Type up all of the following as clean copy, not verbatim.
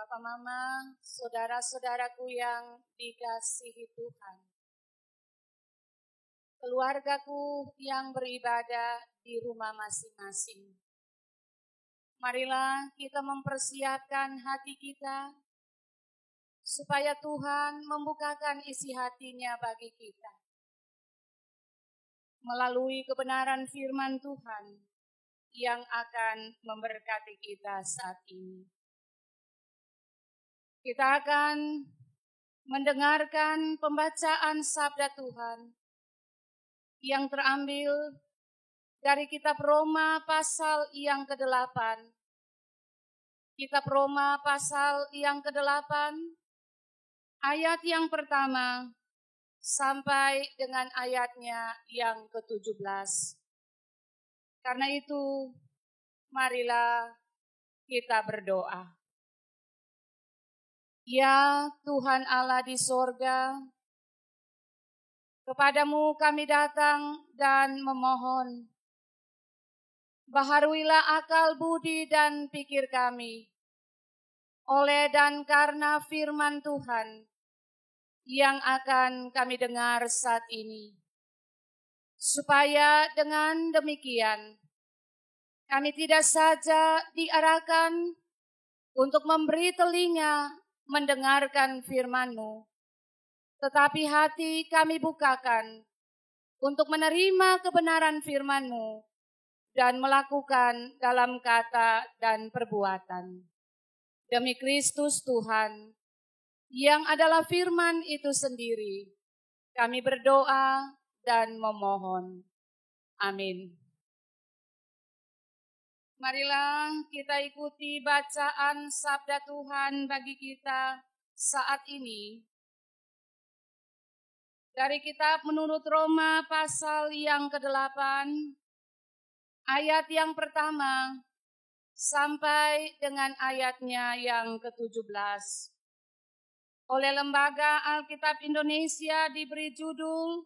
Bapak Mama, saudara-saudaraku yang dikasihi Tuhan. Keluargaku yang beribadah di rumah masing-masing. Marilah kita mempersiapkan hati kita supaya Tuhan membukakan isi hatinya bagi kita. Melalui kebenaran firman Tuhan yang akan memberkati kita saat ini. Kita akan mendengarkan pembacaan sabda Tuhan yang terambil dari kitab Roma pasal yang ke-8. Kitab Roma pasal yang ke-8, ayat yang pertama sampai dengan ayatnya yang ke-17. Karena itu, marilah kita berdoa. Ya Tuhan Allah di sorga, kepadamu kami datang dan memohon. Baharuilah akal budi dan pikir kami, oleh dan karena firman Tuhan yang akan kami dengar saat ini. Supaya dengan demikian, kami tidak saja diarahkan untuk memberi telinga mendengarkan firman-Mu, tetapi hati kami bukakan untuk menerima kebenaran firman-Mu dan melakukan dalam kata dan perbuatan. Demi Kristus Tuhan, yang adalah firman itu sendiri, kami berdoa dan memohon. Amin. Marilah kita ikuti bacaan sabda Tuhan bagi kita saat ini. Dari kitab menurut Roma pasal yang ke-8, ayat yang pertama sampai dengan ayatnya yang ke-17. Oleh Lembaga Alkitab Indonesia diberi judul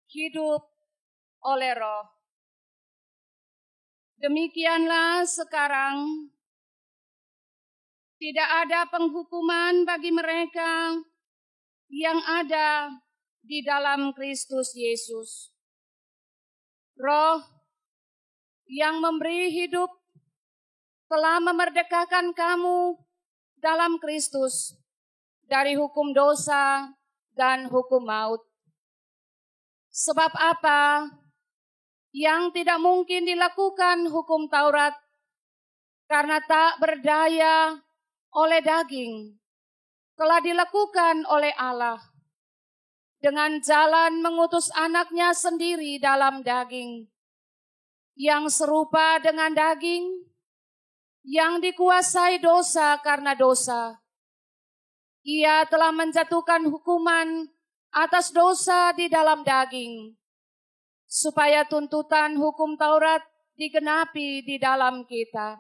Hidup oleh Roh. Demikianlah sekarang, tidak ada penghukuman bagi mereka yang ada di dalam Kristus Yesus. Roh yang memberi hidup telah memerdekakan kamu dalam Kristus dari hukum dosa dan hukum maut. Sebab apa yang tidak mungkin dilakukan hukum Taurat karena tak berdaya oleh daging, telah dilakukan oleh Allah dengan jalan mengutus anaknya sendiri dalam daging, yang serupa dengan daging, yang dikuasai dosa karena dosa. Ia telah menjatuhkan hukuman atas dosa di dalam daging, supaya tuntutan hukum Taurat digenapi di dalam kita,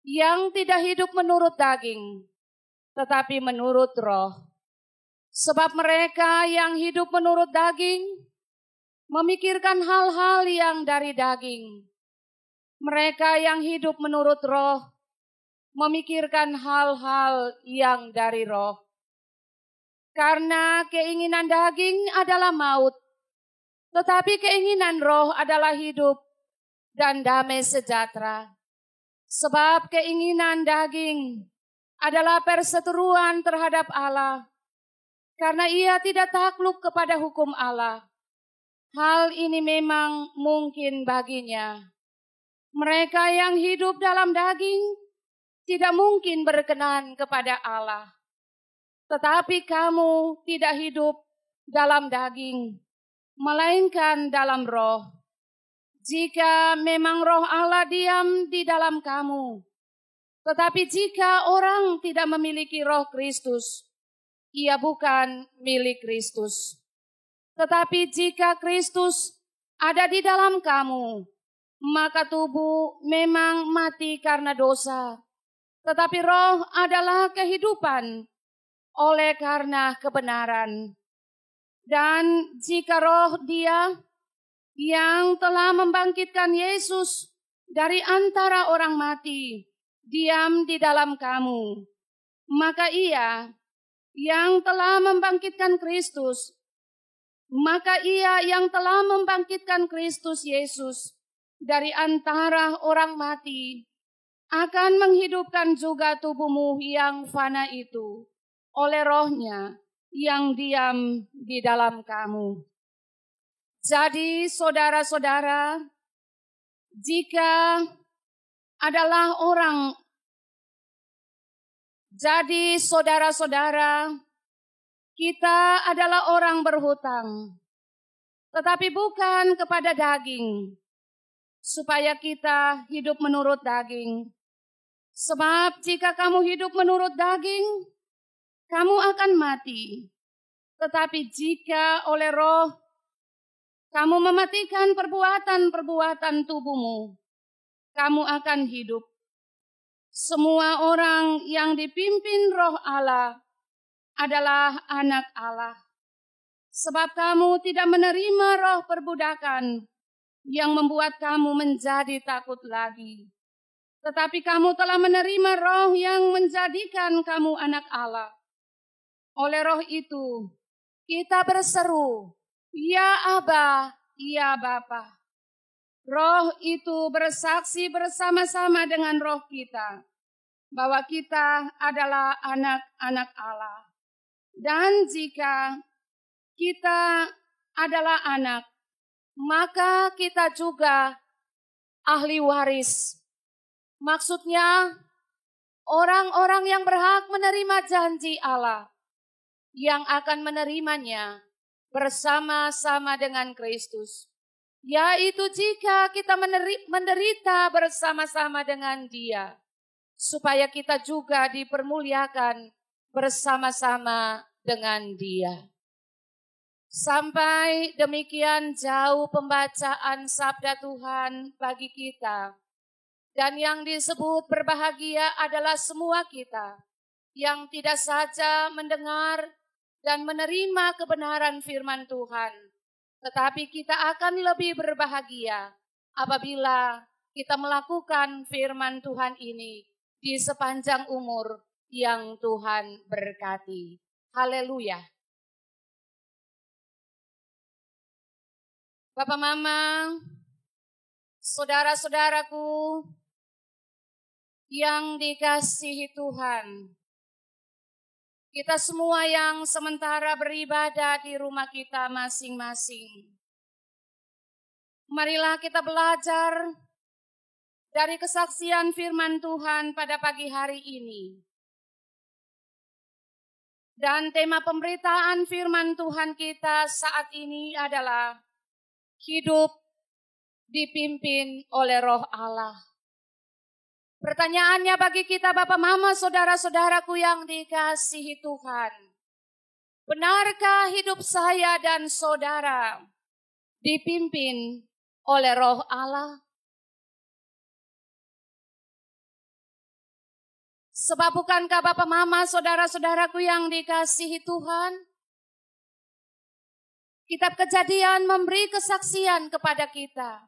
yang tidak hidup menurut daging, tetapi menurut Roh. Sebab mereka yang hidup menurut daging memikirkan hal-hal yang dari daging. Mereka yang hidup menurut Roh memikirkan hal-hal yang dari Roh. Karena keinginan daging adalah maut, tetapi keinginan Roh adalah hidup dan damai sejahtera. Sebab keinginan daging adalah perseteruan terhadap Allah, karena ia tidak takluk kepada hukum Allah. Hal ini memang mungkin baginya. Mereka yang hidup dalam daging tidak mungkin berkenan kepada Allah. Tetapi kamu tidak hidup dalam daging, melainkan dalam Roh. Jika memang Roh Allah diam di dalam kamu. Tetapi jika orang tidak memiliki Roh Kristus, ia bukan milik Kristus. Tetapi jika Kristus ada di dalam kamu, maka tubuh memang mati karena dosa, tetapi Roh adalah kehidupan oleh karena kebenaran. Dan jika Roh Dia yang telah membangkitkan Yesus dari antara orang mati diam di dalam kamu, Maka Ia yang telah membangkitkan Kristus, Yesus dari antara orang mati, akan menghidupkan juga tubuhmu yang fana itu oleh Roh-Nya yang diam di dalam kamu. Jadi saudara-saudara, kita adalah orang berhutang, tetapi bukan kepada daging, supaya kita hidup menurut daging. Sebab jika kamu hidup menurut daging, kamu akan mati. Tetapi jika oleh Roh kamu mematikan perbuatan-perbuatan tubuhmu, kamu akan hidup. Semua orang yang dipimpin Roh Allah adalah anak Allah. Sebab kamu tidak menerima roh perbudakan yang membuat kamu menjadi takut lagi. Tetapi kamu telah menerima Roh yang menjadikan kamu anak Allah. Oleh Roh itu, kita berseru, "Ya Aba, ya Bapa." Roh itu bersaksi bersama-sama dengan roh kita bahwa kita adalah anak-anak Allah. Dan jika kita adalah anak, maka kita juga ahli waris. Maksudnya, orang-orang yang berhak menerima janji Allah, yang akan menerimanya bersama-sama dengan Kristus. Yaitu jika kita menderita bersama-sama dengan Dia, supaya kita juga dipermuliakan bersama-sama dengan Dia. Sampai demikian jauh pembacaan sabda Tuhan bagi kita. Dan yang disebut berbahagia adalah semua kita yang tidak saja mendengar dan menerima kebenaran firman Tuhan, tetapi kita akan lebih berbahagia apabila kita melakukan firman Tuhan ini di sepanjang umur yang Tuhan berkati. Haleluya. Bapak, Mama, saudara-saudaraku yang dikasihi Tuhan, kita semua yang sementara beribadah di rumah kita masing-masing, marilah kita belajar dari kesaksian firman Tuhan pada pagi hari ini. Dan tema pemberitaan firman Tuhan kita saat ini adalah hidup dipimpin oleh Roh Allah. Pertanyaannya bagi kita Bapak, Mama, saudara-saudaraku yang dikasihi Tuhan, benarkah hidup saya dan saudara dipimpin oleh Roh Allah? Sebab bukankah Bapak, Mama, saudara-saudaraku yang dikasihi Tuhan, Kitab Kejadian memberi kesaksian kepada kita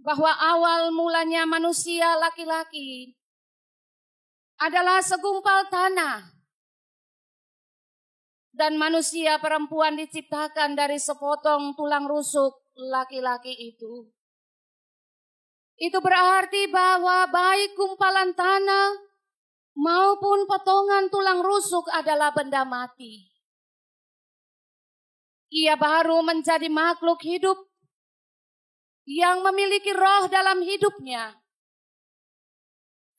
bahwa awal mulanya manusia laki-laki adalah segumpal tanah dan manusia perempuan diciptakan dari sepotong tulang rusuk laki-laki itu. Itu berarti bahwa baik gumpalan tanah maupun potongan tulang rusuk adalah benda mati. Ia baru menjadi makhluk hidup yang memiliki roh dalam hidupnya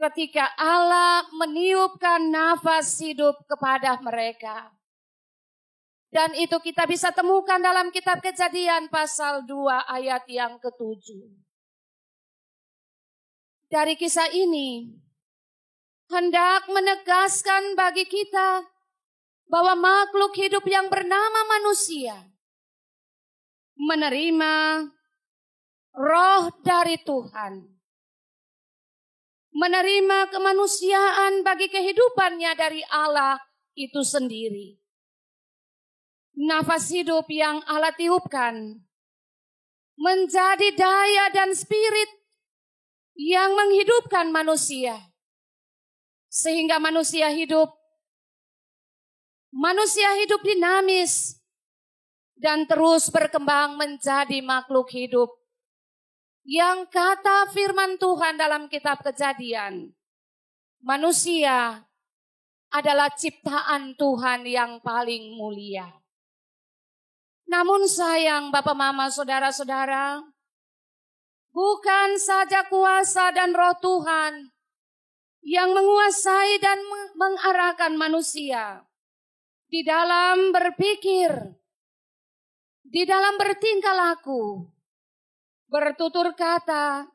ketika Allah meniupkan nafas hidup kepada mereka. Dan itu kita bisa temukan dalam kitab Kejadian pasal 2 ayat yang ke-7. Dari kisah ini hendak menegaskan bagi kita bahwa makhluk hidup yang bernama manusia menerima roh dari Tuhan, menerima kemanusiaan bagi kehidupannya dari Allah itu sendiri. Nafas hidup yang Allah tiupkan menjadi daya dan spirit yang menghidupkan manusia, Sehingga manusia hidup dinamis dan terus berkembang menjadi makhluk hidup. Yang kata firman Tuhan dalam kitab Kejadian, manusia adalah ciptaan Tuhan yang paling mulia. Namun sayang Bapak Mama Saudara-saudara, bukan saja kuasa dan roh Tuhan yang menguasai dan mengarahkan manusia di dalam berpikir, di dalam bertingkah laku, bertutur kata,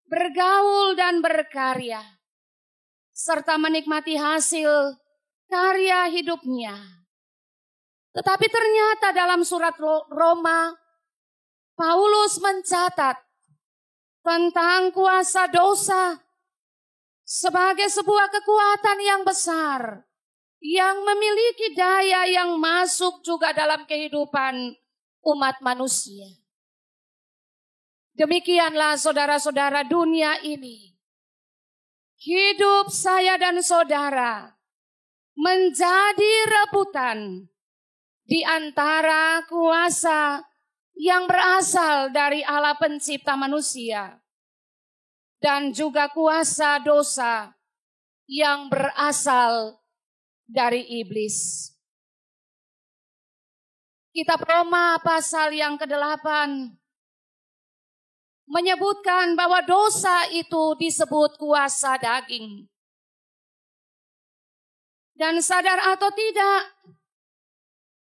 bergaul dan berkarya, serta menikmati hasil karya hidupnya. Tetapi ternyata dalam surat Roma, Paulus mencatat tentang kuasa dosa sebagai sebuah kekuatan yang besar, yang memiliki daya yang masuk juga dalam kehidupan umat manusia. Demikianlah saudara-saudara, dunia ini, hidup saya dan saudara menjadi rebutan di antara kuasa yang berasal dari Allah pencipta manusia dan juga kuasa dosa yang berasal dari iblis. Kitab Roma pasal yang ke-8 menyebutkan bahwa dosa itu disebut kuasa daging. Dan sadar atau tidak,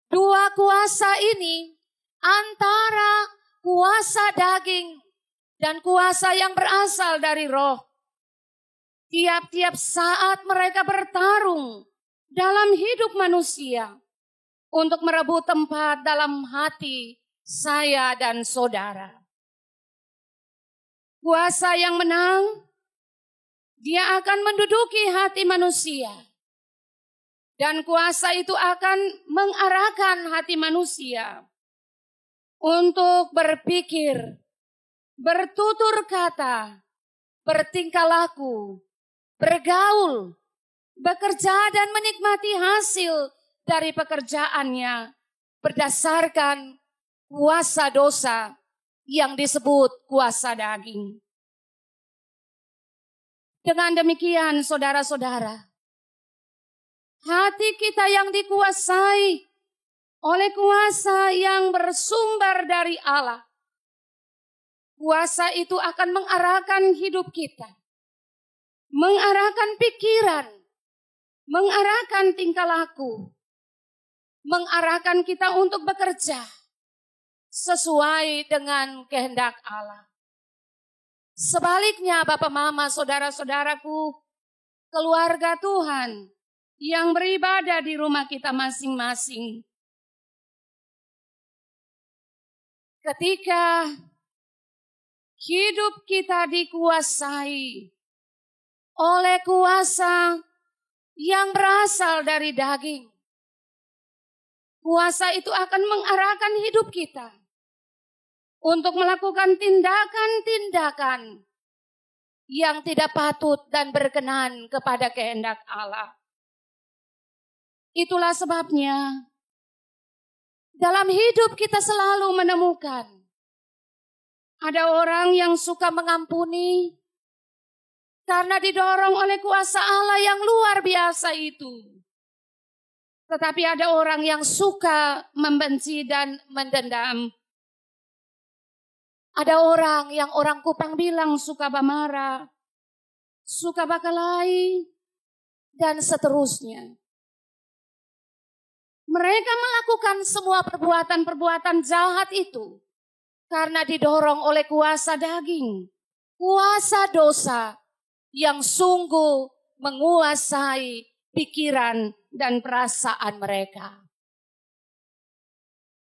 dua kuasa ini antara kuasa daging dan kuasa yang berasal dari roh, tiap-tiap saat mereka bertarung dalam hidup manusia untuk merebut tempat dalam hati saya dan saudara. Kuasa yang menang, dia akan menduduki hati manusia. Dan kuasa itu akan mengarahkan hati manusia untuk berpikir, bertutur kata, bertingkah laku, bergaul, bekerja dan menikmati hasil dari pekerjaannya berdasarkan kuasa dosa yang disebut kuasa daging. Dengan demikian saudara-saudara, hati kita yang dikuasai oleh kuasa yang bersumber dari Allah, kuasa itu akan mengarahkan hidup kita, mengarahkan pikiran, mengarahkan tingkah laku, mengarahkan kita untuk bekerja sesuai dengan kehendak Allah. Sebaliknya Bapak Mama Saudara-saudaraku, keluarga Tuhan yang beribadah di rumah kita masing-masing, ketika hidup kita dikuasai oleh kuasa yang berasal dari daging, kuasa itu akan mengarahkan hidup kita untuk melakukan tindakan-tindakan yang tidak patut dan berkenan kepada kehendak Allah. Itulah sebabnya dalam hidup kita selalu menemukan ada orang yang suka mengampuni karena didorong oleh kuasa Allah yang luar biasa itu. Tetapi ada orang yang suka membenci dan mendendam. Ada orang yang orang Kupang bilang suka bamarah, suka bakalai, dan seterusnya. Mereka melakukan semua perbuatan-perbuatan jahat itu karena didorong oleh kuasa daging, kuasa dosa yang sungguh menguasai pikiran dan perasaan mereka.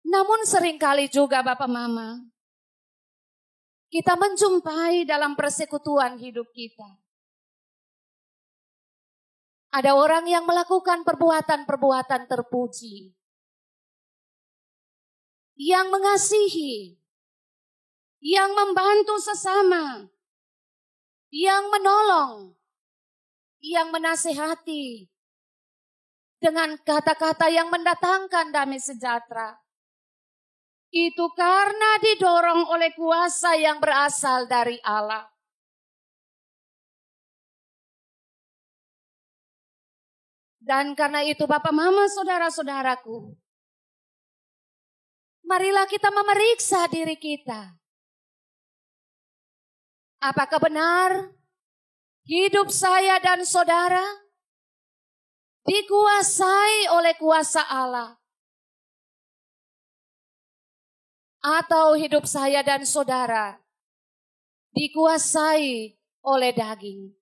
Namun seringkali juga Bapak Mama, kita menjumpai dalam persekutuan hidup kita, ada orang yang melakukan perbuatan-perbuatan terpuji, yang mengasihi, yang membantu sesama, yang menolong, yang menasihati dengan kata-kata yang mendatangkan damai sejahtera. Itu karena didorong oleh kuasa yang berasal dari Allah. Dan karena itu Bapak, Mama, saudara-saudaraku, marilah kita memeriksa diri kita. Apakah benar hidup saya dan saudara dikuasai oleh kuasa Allah? Atau hidup saya dan saudara dikuasai oleh daging?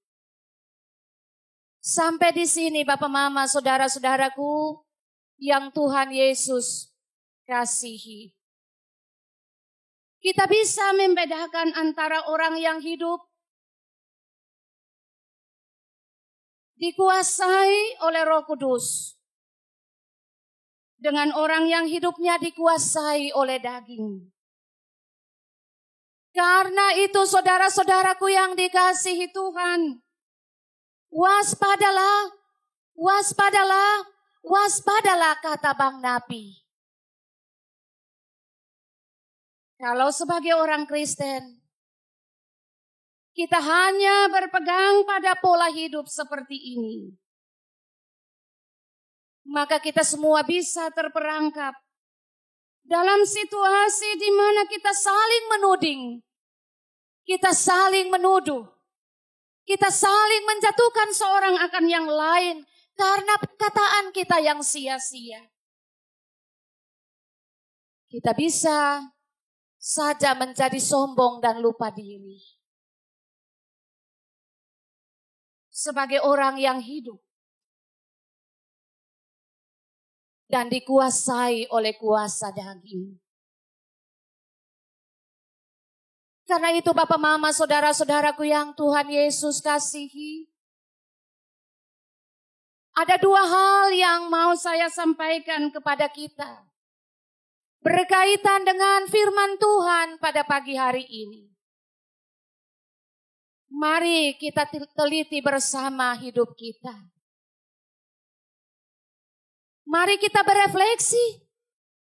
Sampai di sini Bapak, Mama, saudara-saudaraku yang Tuhan Yesus kasihi. Kita bisa membedakan antara orang yang hidup dikuasai oleh Roh Kudus dengan orang yang hidupnya dikuasai oleh daging. Karena itu saudara-saudaraku yang dikasihi Tuhan, waspadalah, waspadalah, waspadalah, kata Bang Nabi. Kalau sebagai orang Kristen, kita hanya berpegang pada pola hidup seperti ini, maka kita semua bisa terperangkap dalam situasi di mana kita saling menuding, kita saling menuduh, kita saling menjatuhkan seorang akan yang lain karena perkataan kita yang sia-sia. Kita bisa saja menjadi sombong dan lupa diri. Sebagai orang yang hidup dan dikuasai oleh kuasa daging. Karena itu Bapak, Mama, saudara-saudaraku yang Tuhan Yesus kasihi, ada dua hal yang mau saya sampaikan kepada kita berkaitan dengan firman Tuhan pada pagi hari ini. Mari kita teliti bersama hidup kita. Mari kita berefleksi.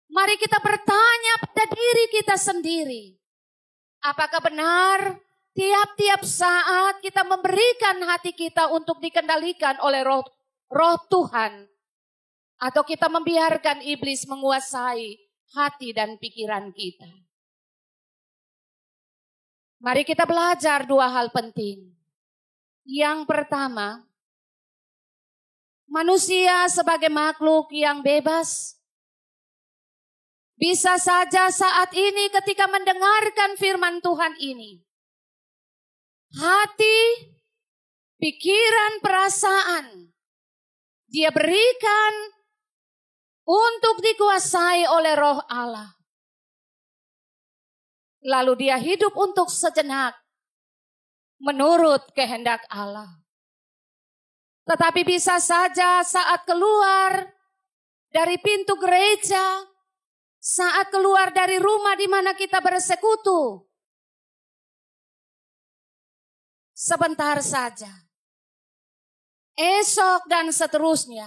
Mari kita bertanya pada diri kita sendiri. Apakah benar tiap-tiap saat kita memberikan hati kita untuk dikendalikan oleh roh Tuhan? Atau kita membiarkan iblis menguasai hati dan pikiran kita? Mari kita belajar dua hal penting. Yang pertama, manusia sebagai makhluk yang bebas, bisa saja saat ini ketika mendengarkan firman Tuhan ini, hati, pikiran, perasaan, dia berikan untuk dikuasai oleh Roh Allah. Lalu dia hidup untuk sejenak menurut kehendak Allah. Tetapi bisa saja saat keluar dari pintu gereja, saat keluar dari rumah di mana kita bersekutu, sebentar saja, esok dan seterusnya,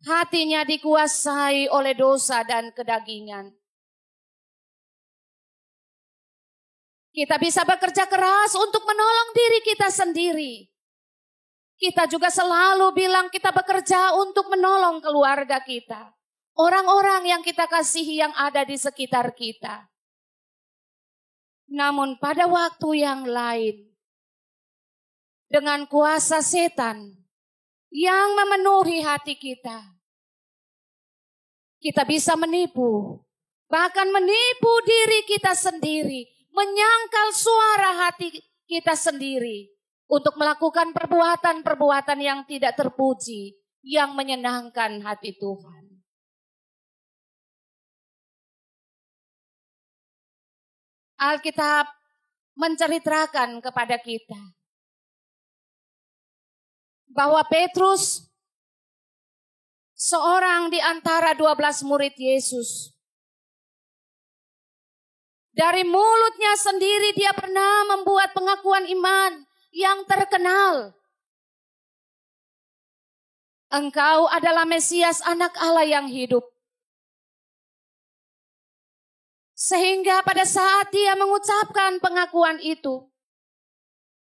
hatinya dikuasai oleh dosa dan kedagingan. Kita bisa bekerja keras untuk menolong diri kita sendiri. Kita juga selalu bilang kita bekerja untuk menolong keluarga kita. Orang-orang yang kita kasihi yang ada di sekitar kita. Namun pada waktu yang lain, dengan kuasa setan yang memenuhi hati kita, kita bisa menipu. Bahkan menipu diri kita sendiri. Menyangkal suara hati kita sendiri untuk melakukan perbuatan-perbuatan yang tidak terpuji, yang menyenangkan hati Tuhan. Alkitab menceritakan kepada kita bahwa Petrus, seorang di antara 12 murid Yesus, dari mulutnya sendiri dia pernah membuat pengakuan iman yang terkenal. Engkau adalah Mesias, anak Allah yang hidup. Sehingga pada saat dia mengucapkan pengakuan itu,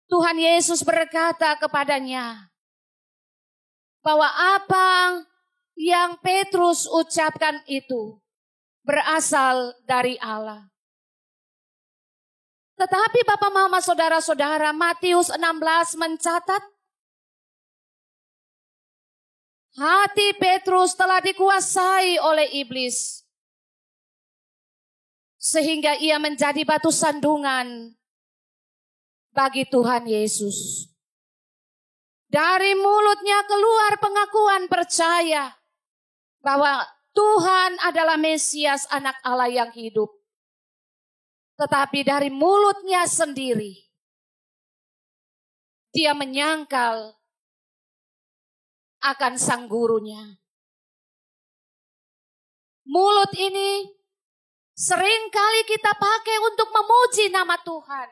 Tuhan Yesus berkata kepadanya bahwa apa yang Petrus ucapkan itu berasal dari Allah. Tetapi Bapak Mama Saudara-saudara, Matius 16 mencatat hati Petrus telah dikuasai oleh iblis, sehingga ia menjadi batu sandungan bagi Tuhan Yesus. Dari mulutnya keluar pengakuan percaya bahwa Tuhan adalah Mesias, anak Allah yang hidup. Tetapi dari mulutnya sendiri, dia menyangkal akan sang gurunya. Mulut ini seringkali kita pakai untuk memuji nama Tuhan.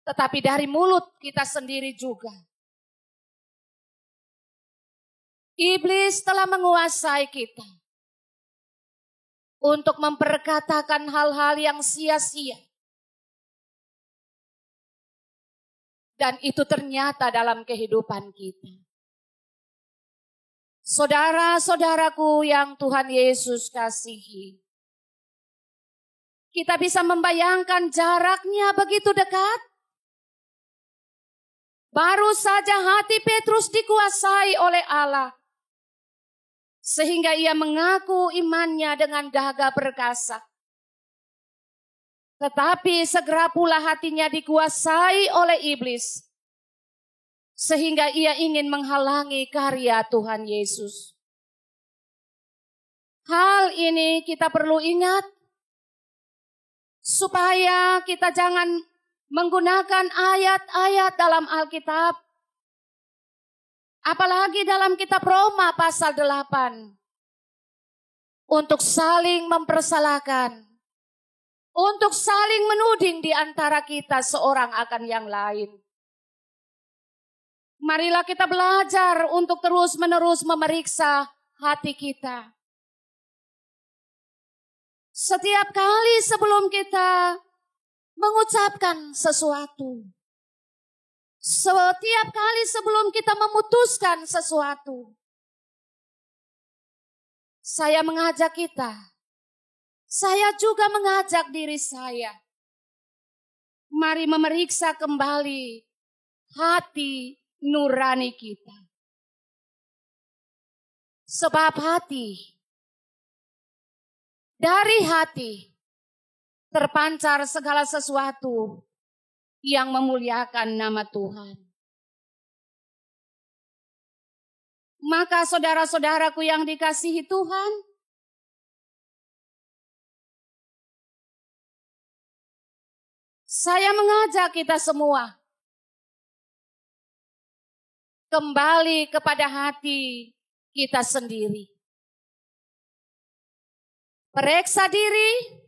Tetapi dari mulut kita sendiri juga, iblis telah menguasai kita untuk memperkatakan hal-hal yang sia-sia. Dan itu ternyata dalam kehidupan kita. Saudara-saudaraku yang Tuhan Yesus kasihi, kita bisa membayangkan jaraknya begitu dekat. Baru saja hati Petrus dikuasai oleh Allah, sehingga ia mengaku imannya dengan gagah perkasa. Tetapi segera pula hatinya dikuasai oleh iblis, sehingga ia ingin menghalangi karya Tuhan Yesus. Hal ini kita perlu ingat, supaya kita jangan menggunakan ayat-ayat dalam Alkitab, apalagi dalam kitab Roma pasal 8, untuk saling mempersalahkan, untuk saling menuding di antara kita seorang akan yang lain. Marilah kita belajar untuk terus-menerus memeriksa hati kita. Setiap kali sebelum kita mengucapkan sesuatu, setiap kali sebelum kita memutuskan sesuatu, saya mengajak kita, saya juga mengajak diri saya, mari memeriksa kembali hati nurani kita. Sebab dari hati terpancar segala sesuatu yang memuliakan nama Tuhan. Maka saudara-saudaraku yang dikasihi Tuhan, saya mengajak kita semua kembali kepada hati kita sendiri. Periksa diri,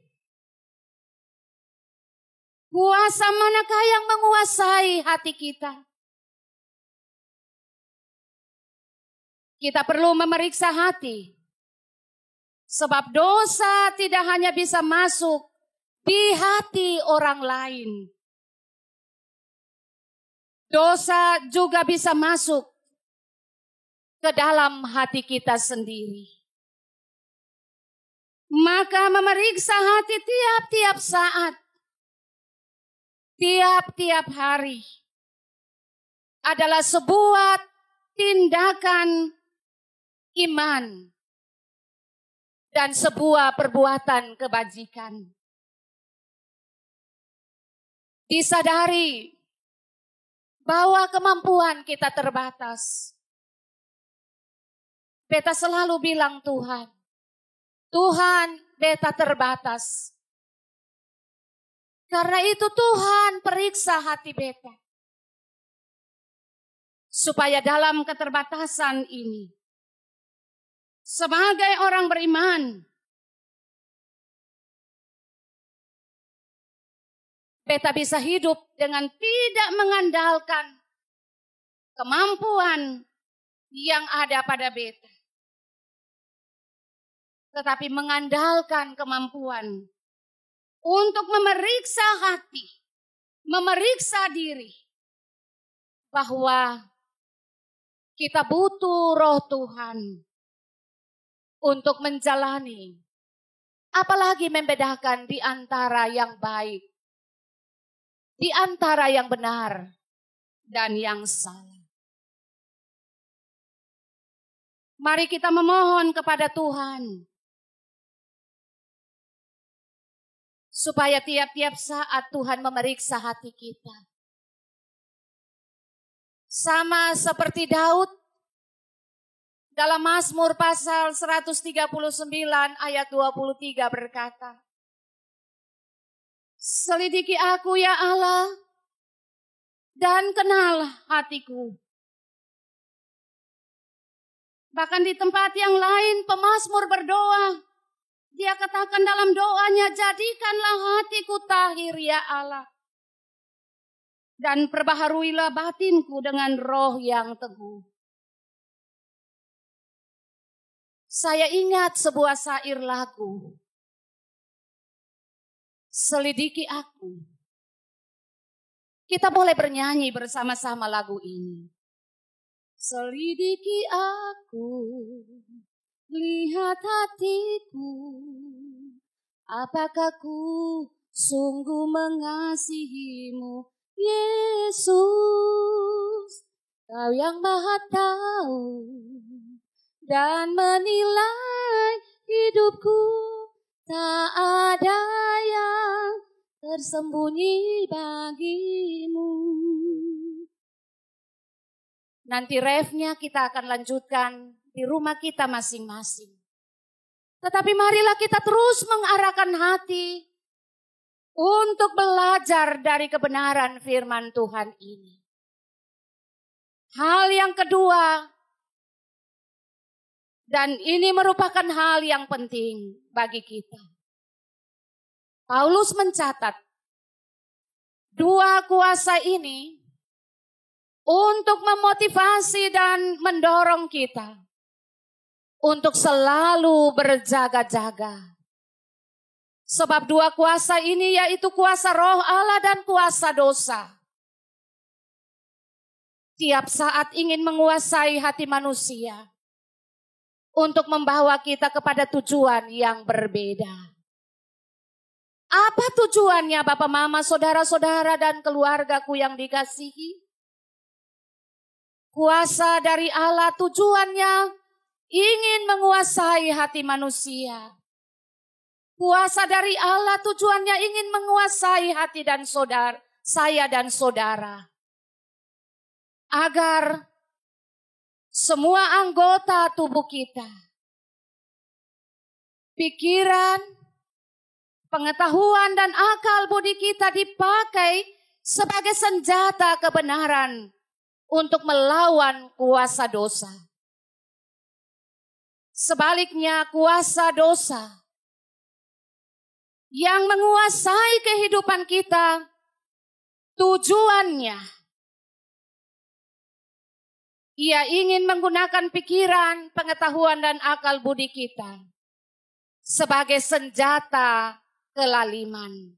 kuasa manakah yang menguasai hati kita? Kita perlu memeriksa hati, sebab dosa tidak hanya bisa masuk di hati orang lain. Dosa juga bisa masuk ke dalam hati kita sendiri. Maka memeriksa hati tiap-tiap saat, tiap-tiap hari adalah sebuah tindakan iman dan sebuah perbuatan kebajikan. Disadari bahwa kemampuan kita terbatas. Beta selalu bilang Tuhan, beta terbatas. Karena itu Tuhan periksa hati beta. Supaya dalam keterbatasan ini, sebagai orang beriman, beta bisa hidup dengan tidak mengandalkan kemampuan yang ada pada beta, tetapi mengandalkan kemampuan untuk memeriksa hati, memeriksa diri, bahwa kita butuh Roh Tuhan untuk menjalani, apalagi membedakan di antara yang baik, di antara yang benar dan yang salah. Mari kita memohon kepada Tuhan supaya tiap-tiap saat Tuhan memeriksa hati kita. Sama seperti Daud dalam Mazmur pasal 139 ayat 23 berkata, selidiki aku ya Allah dan kenal hatiku. Bahkan di tempat yang lain pemazmur berdoa, dia katakan dalam doanya, jadikanlah hatiku tahir ya Allah. Dan perbaharuilah batinku dengan roh yang teguh. Saya ingat sebuah syair lagu. Selidiki aku. Kita boleh bernyanyi bersama-sama lagu ini. Selidiki aku, lihat hatiku, apakah ku sungguh mengasihimu, Yesus, Kau yang Maha Tahu dan menilai hidupku, tak ada yang tersembunyi bagimu. Nanti refnya kita akan lanjutkan di rumah kita masing-masing. Tetapi marilah kita terus mengarahkan hati untuk belajar dari kebenaran firman Tuhan ini. Hal yang kedua, dan ini merupakan hal yang penting bagi kita. Paulus mencatat, dua kuasa ini untuk memotivasi dan mendorong kita untuk selalu berjaga-jaga. Sebab dua kuasa ini yaitu kuasa Roh Allah dan kuasa dosa. Tiap saat ingin menguasai hati manusia untuk membawa kita kepada tujuan yang berbeda. Apa tujuannya Bapak, Mama, saudara-saudara dan keluargaku yang dikasihi? Kuasa dari Allah tujuannya ingin menguasai hati manusia. Kuasa dari Allah tujuannya ingin menguasai hati dan saudara, saya dan saudara. Agar semua anggota tubuh kita, pikiran, pengetahuan dan akal budi kita dipakai sebagai senjata kebenaran untuk melawan kuasa dosa. Sebaliknya kuasa dosa yang menguasai kehidupan kita, tujuannya ia ingin menggunakan pikiran, pengetahuan dan akal budi kita sebagai senjata kelaliman,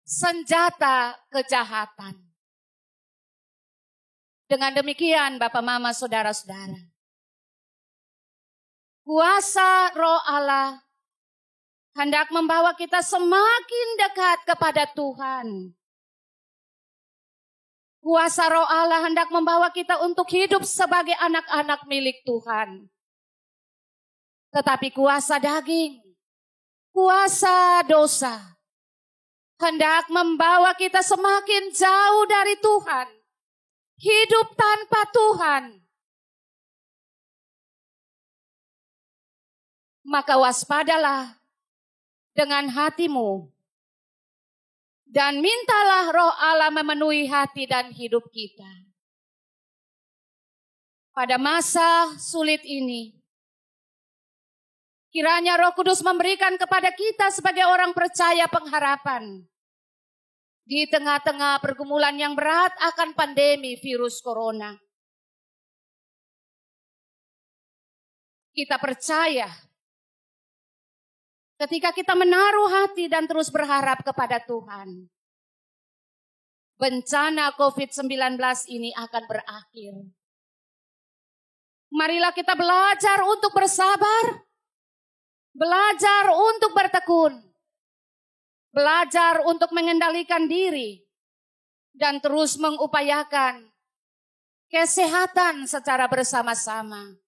senjata kejahatan. Dengan demikian Bapak, Mama, saudara-saudara, kuasa Roh Allah hendak membawa kita semakin dekat kepada Tuhan. Kuasa Roh Allah hendak membawa kita untuk hidup sebagai anak-anak milik Tuhan. Tetapi kuasa daging, kuasa dosa hendak membawa kita semakin jauh dari Tuhan. Hidup tanpa Tuhan. Maka waspadalah dengan hatimu dan mintalah Roh Allah memenuhi hati dan hidup kita. Pada masa sulit ini, kiranya Roh Kudus memberikan kepada kita sebagai orang percaya pengharapan di tengah-tengah pergumulan yang berat akan pandemi virus corona. Kita percaya ketika kita menaruh hati dan terus berharap kepada Tuhan, bencana COVID-19 ini akan berakhir. Marilah kita belajar untuk bersabar, belajar untuk bertekun, belajar untuk mengendalikan diri, dan terus mengupayakan kesehatan secara bersama-sama.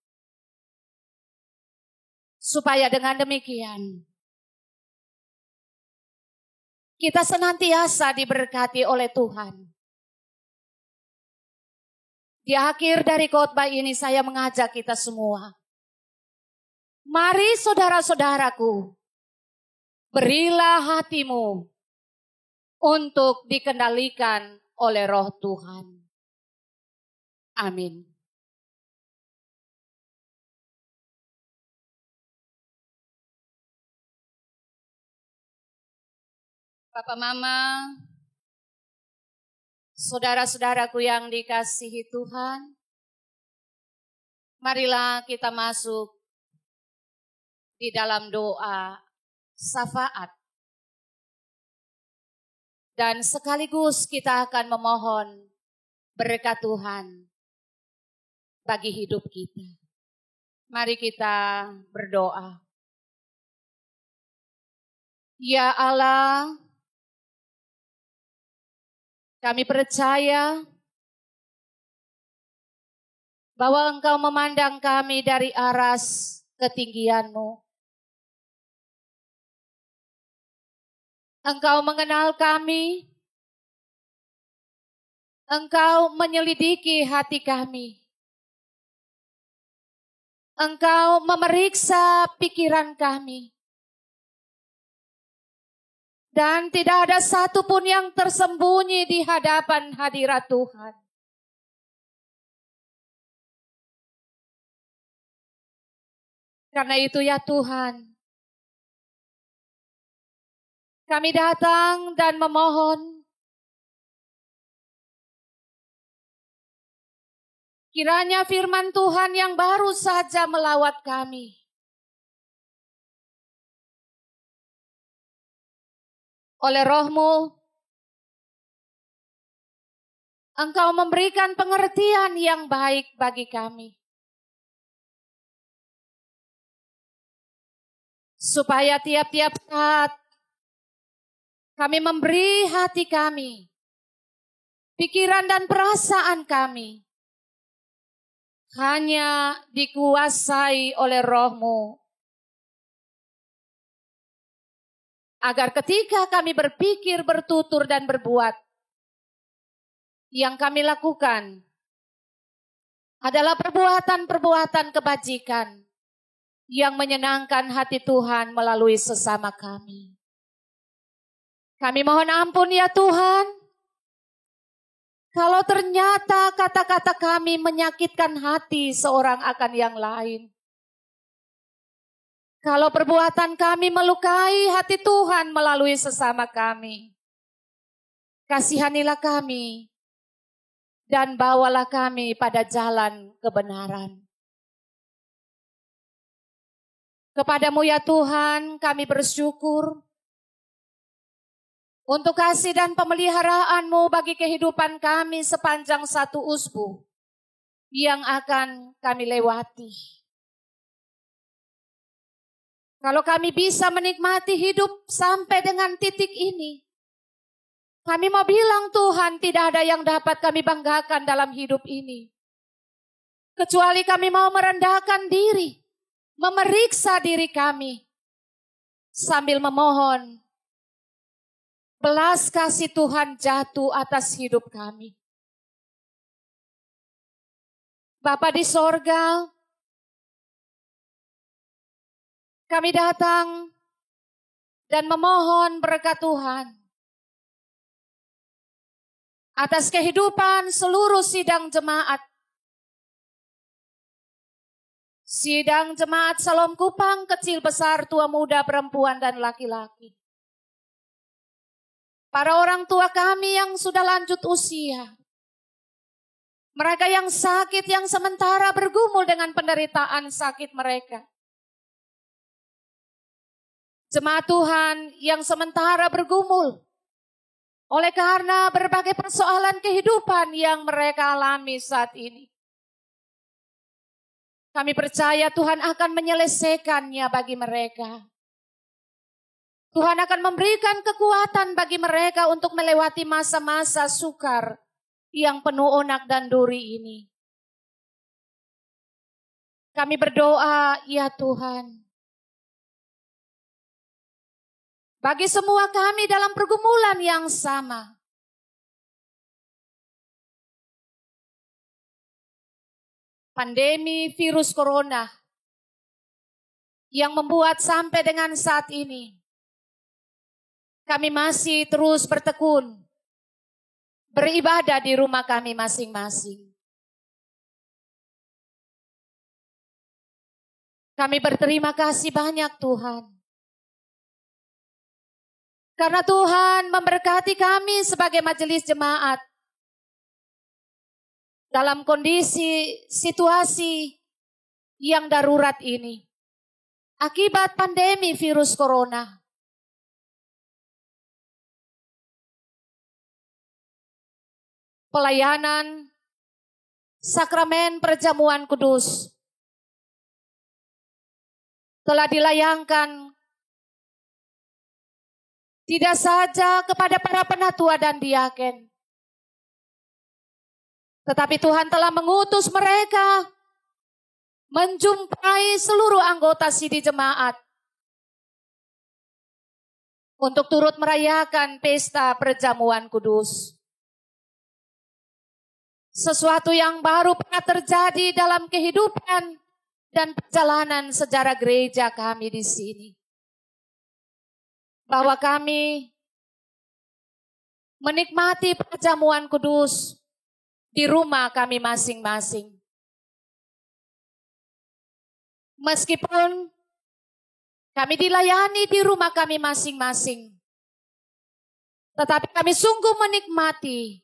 Supaya dengan demikian, kita senantiasa diberkati oleh Tuhan. Di akhir dari khotbah ini saya mengajak kita semua. Mari saudara-saudaraku, berilah hatimu untuk dikendalikan oleh Roh Tuhan. Amin. Bapak Mama, saudara-saudaraku yang dikasihi Tuhan, marilah kita masuk di dalam doa syafaat. Dan sekaligus kita akan memohon berkat Tuhan bagi hidup kita. Mari kita berdoa. Ya Allah, kami percaya bahwa Engkau memandang kami dari aras ketinggian-Mu. Engkau mengenal kami, Engkau menyelidiki hati kami. Engkau memeriksa pikiran kami. Dan tidak ada satupun yang tersembunyi di hadapan hadirat Tuhan. Karena itu ya Tuhan, kami datang dan memohon, kiranya firman Tuhan yang baru saja melawat kami, oleh Roh-Mu, Engkau memberikan pengertian yang baik bagi kami. Supaya tiap-tiap saat kami memberi hati kami, pikiran dan perasaan kami hanya dikuasai oleh Roh-Mu. Agar ketika kami berpikir, bertutur, dan berbuat, yang kami lakukan adalah perbuatan-perbuatan kebajikan yang menyenangkan hati Tuhan melalui sesama kami. Kami mohon ampun ya Tuhan, kalau ternyata kata-kata kami menyakitkan hati seorang akan yang lain. Kalau perbuatan kami melukai hati Tuhan melalui sesama kami, kasihanilah kami dan bawalah kami pada jalan kebenaran. Kepadamu ya Tuhan kami bersyukur untuk kasih dan pemeliharaan-Mu bagi kehidupan kami sepanjang satu usbu yang akan kami lewati. Kalau kami bisa menikmati hidup sampai dengan titik ini, kami mau bilang Tuhan tidak ada yang dapat kami banggakan dalam hidup ini. Kecuali kami mau merendahkan diri, memeriksa diri kami, sambil memohon belas kasih Tuhan jatuh atas hidup kami. Bapa di sorga, kami datang dan memohon berkat Tuhan atas kehidupan seluruh sidang jemaat. Sidang jemaat Salom Kupang, kecil besar, tua muda, perempuan dan laki-laki. Para orang tua kami yang sudah lanjut usia. Mereka yang sakit, yang sementara bergumul dengan penderitaan sakit mereka. Jemaat Tuhan yang sementara bergumul oleh karena berbagai persoalan kehidupan yang mereka alami saat ini. Kami percaya Tuhan akan menyelesaikannya bagi mereka. Tuhan akan memberikan kekuatan bagi mereka untuk melewati masa-masa sukar yang penuh onak dan duri ini. Kami berdoa, ya Tuhan, bagi semua kami dalam pergumulan yang sama. Pandemi virus corona yang membuat sampai dengan saat ini kami masih terus bertekun beribadah di rumah kami masing-masing. Kami berterima kasih banyak Tuhan. Karena Tuhan memberkati kami sebagai majelis jemaat dalam kondisi situasi yang darurat ini. Akibat pandemi virus corona. Pelayanan sakramen perjamuan kudus telah dilayangkan tidak saja kepada para penatua dan diaken, tetapi Tuhan telah mengutus mereka menjumpai seluruh anggota sidi jemaat untuk turut merayakan pesta perjamuan kudus. Sesuatu yang baru pernah terjadi dalam kehidupan dan perjalanan sejarah gereja kami di sini. Bahwa kami menikmati perjamuan kudus di rumah kami masing-masing. Meskipun kami dilayani di rumah kami masing-masing, tetapi kami sungguh menikmati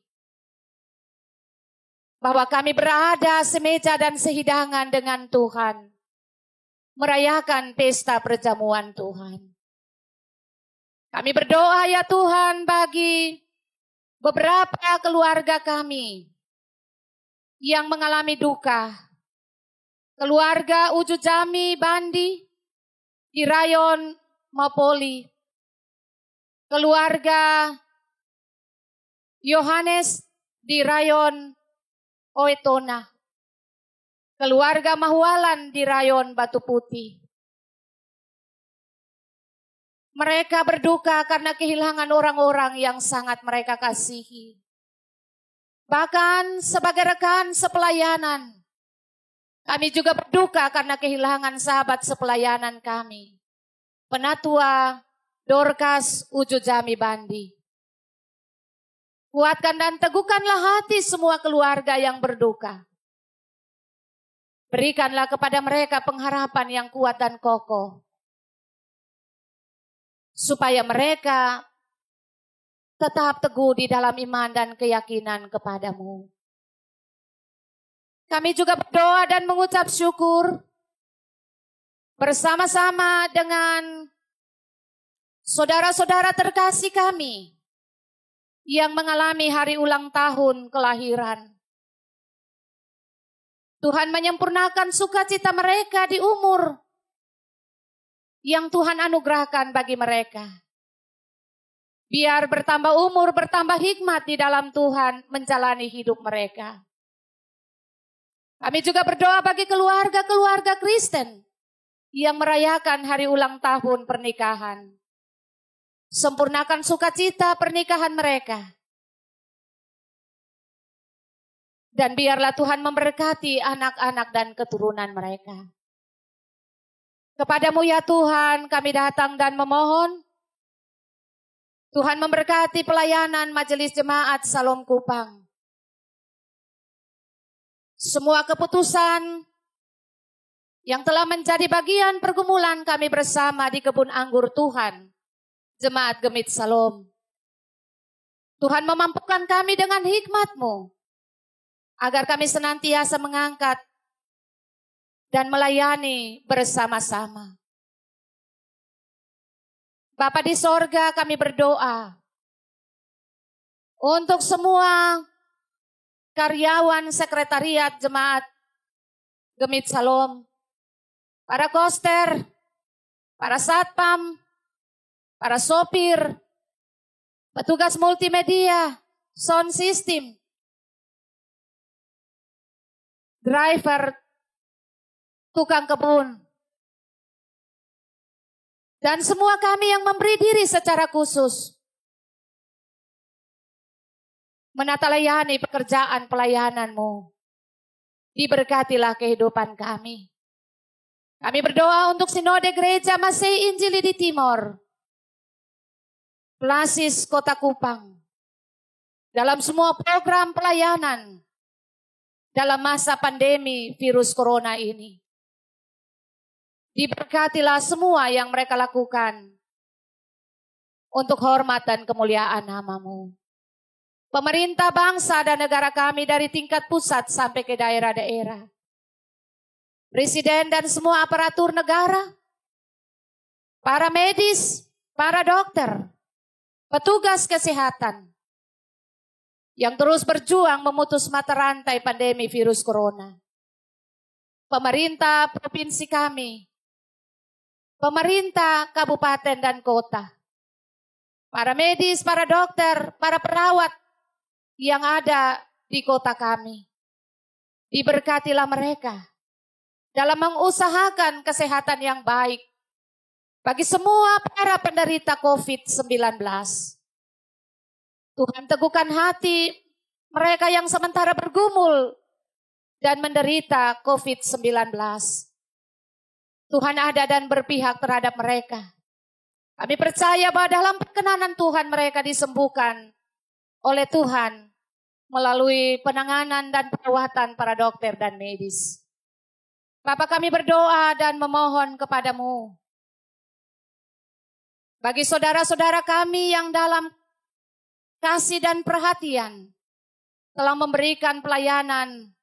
bahwa kami berada semeja dan sehidangan dengan Tuhan, merayakan pesta perjamuan Tuhan. Kami berdoa ya Tuhan bagi beberapa keluarga kami yang mengalami duka. Keluarga Uju Jami Bandi di Rayon Mapoli. Keluarga Yohanes di Rayon Oetona. Keluarga Mahwalan di Rayon Batu Putih. Mereka berduka karena kehilangan orang-orang yang sangat mereka kasihi. Bahkan sebagai rekan sepelayanan, kami juga berduka karena kehilangan sahabat sepelayanan kami. Penatua Dorcas Uju Jami Bandi. Kuatkan dan teguhkanlah hati semua keluarga yang berduka. Berikanlah kepada mereka pengharapan yang kuat dan kokoh. Supaya mereka tetap teguh di dalam iman dan keyakinan kepadamu. Kami juga berdoa dan mengucap syukur bersama-sama dengan saudara-saudara terkasih kami yang mengalami hari ulang tahun kelahiran. Tuhan menyempurnakan sukacita mereka di umur yang Tuhan anugerahkan bagi mereka. Biar bertambah umur, bertambah hikmat di dalam Tuhan menjalani hidup mereka. Kami juga berdoa bagi keluarga-keluarga Kristen yang merayakan hari ulang tahun pernikahan. Sempurnakan sukacita pernikahan mereka. Dan biarlah Tuhan memberkati anak-anak dan keturunan mereka. Kepadamu ya Tuhan kami datang dan memohon. Tuhan memberkati pelayanan Majelis Jemaat Salom Kupang. Semua keputusan yang telah menjadi bagian pergumulan kami bersama di kebun anggur Tuhan, Jemaat Gemit Salom. Tuhan memampukan kami dengan hikmat-Mu, agar kami senantiasa mengangkat dan melayani bersama-sama. Bapa di sorga, kami berdoa untuk semua karyawan sekretariat jemaat Gemit Salom, para koster, para satpam, para sopir, petugas multimedia, sound system, driver, tukang kebun, dan semua kami yang memberi diri secara khusus menata layani pekerjaan pelayanan-Mu. Diberkatilah kehidupan kami. Kami berdoa untuk Sinode Gereja Masih Injili di Timor, Pelasis Kota Kupang, dalam semua program pelayanan dalam masa pandemi virus corona ini. Diberkatilah semua yang mereka lakukan untuk hormat dan kemuliaan nama-Mu. Pemerintah bangsa dan negara kami dari tingkat pusat sampai ke daerah-daerah. Presiden dan semua aparatur negara, para medis, para dokter, petugas kesehatan yang terus berjuang memutus mata rantai pandemi virus corona. Pemerintah provinsi kami, pemerintah kabupaten dan kota, para medis, para dokter, para perawat yang ada di kota kami. Diberkatilah mereka dalam mengusahakan kesehatan yang baik bagi semua para penderita COVID-19. Tuhan, teguhkan hati mereka yang sementara bergumul dan menderita COVID-19. Tuhan ada dan berpihak terhadap mereka. Kami percaya bahwa dalam perkenanan Tuhan mereka disembuhkan oleh Tuhan melalui penanganan dan perawatan para dokter dan medis. Bapa, kami berdoa dan memohon kepadamu bagi saudara-saudara kami yang dalam kasih dan perhatian telah memberikan pelayanan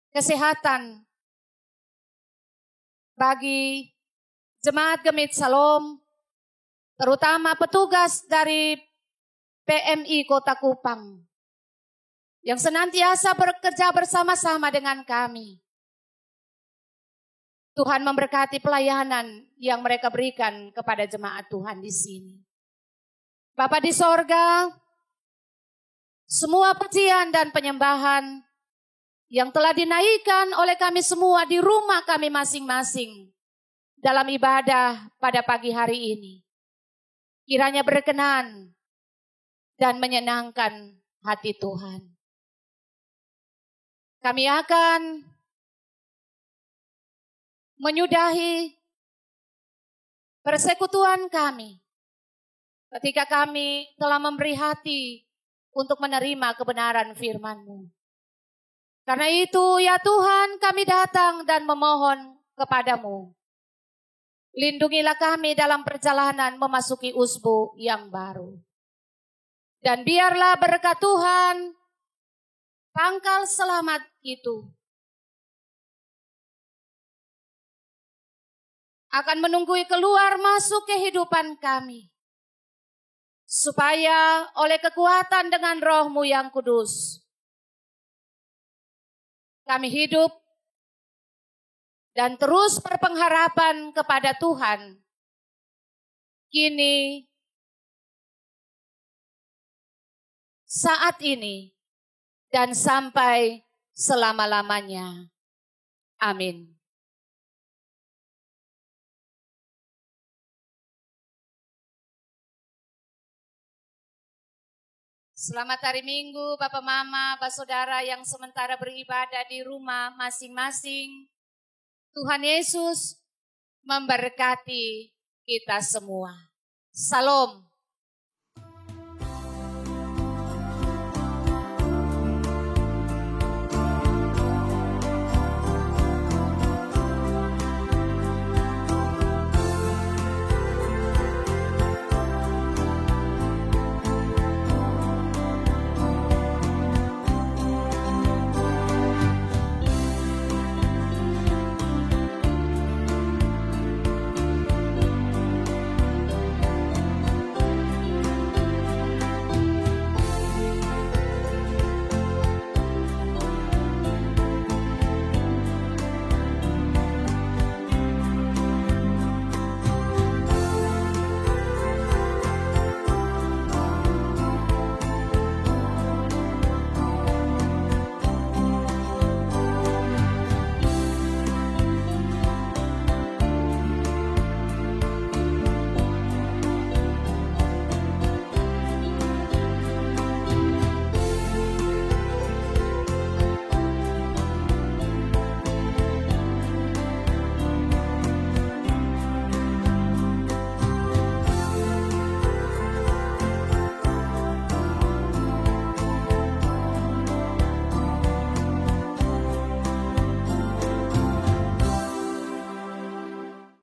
kesehatan bagi jemaat Gemit Salom, terutama petugas dari PMI Kota Kupang yang senantiasa bekerja bersama-sama dengan kami. Tuhan memberkati pelayanan yang mereka berikan kepada jemaat Tuhan di sini. Bapa di sorga, semua pujian dan penyembahan yang telah dinaikkan oleh kami semua di rumah kami masing-masing dalam ibadah pada pagi hari ini, kiranya berkenan dan menyenangkan hati Tuhan. Kami akan menyudahi persekutuan kami ketika kami telah memberi hati untuk menerima kebenaran firman-Mu. Karena itu ya Tuhan, kami datang dan memohon kepadamu. Lindungilah kami dalam perjalanan memasuki usbu yang baru. Dan biarlah berkat Tuhan, pangkal selamat itu akan menunggui keluar masuk kehidupan kami. Supaya oleh kekuatan dengan Roh-Mu yang kudus, kami hidup dan terus berpengharapan kepada Tuhan. Kini, saat ini, dan sampai selama-lamanya. Amin. Selamat hari Minggu, Bapak Mama, Bapak Saudara yang sementara beribadah di rumah masing-masing. Tuhan Yesus memberkati kita semua. Salam.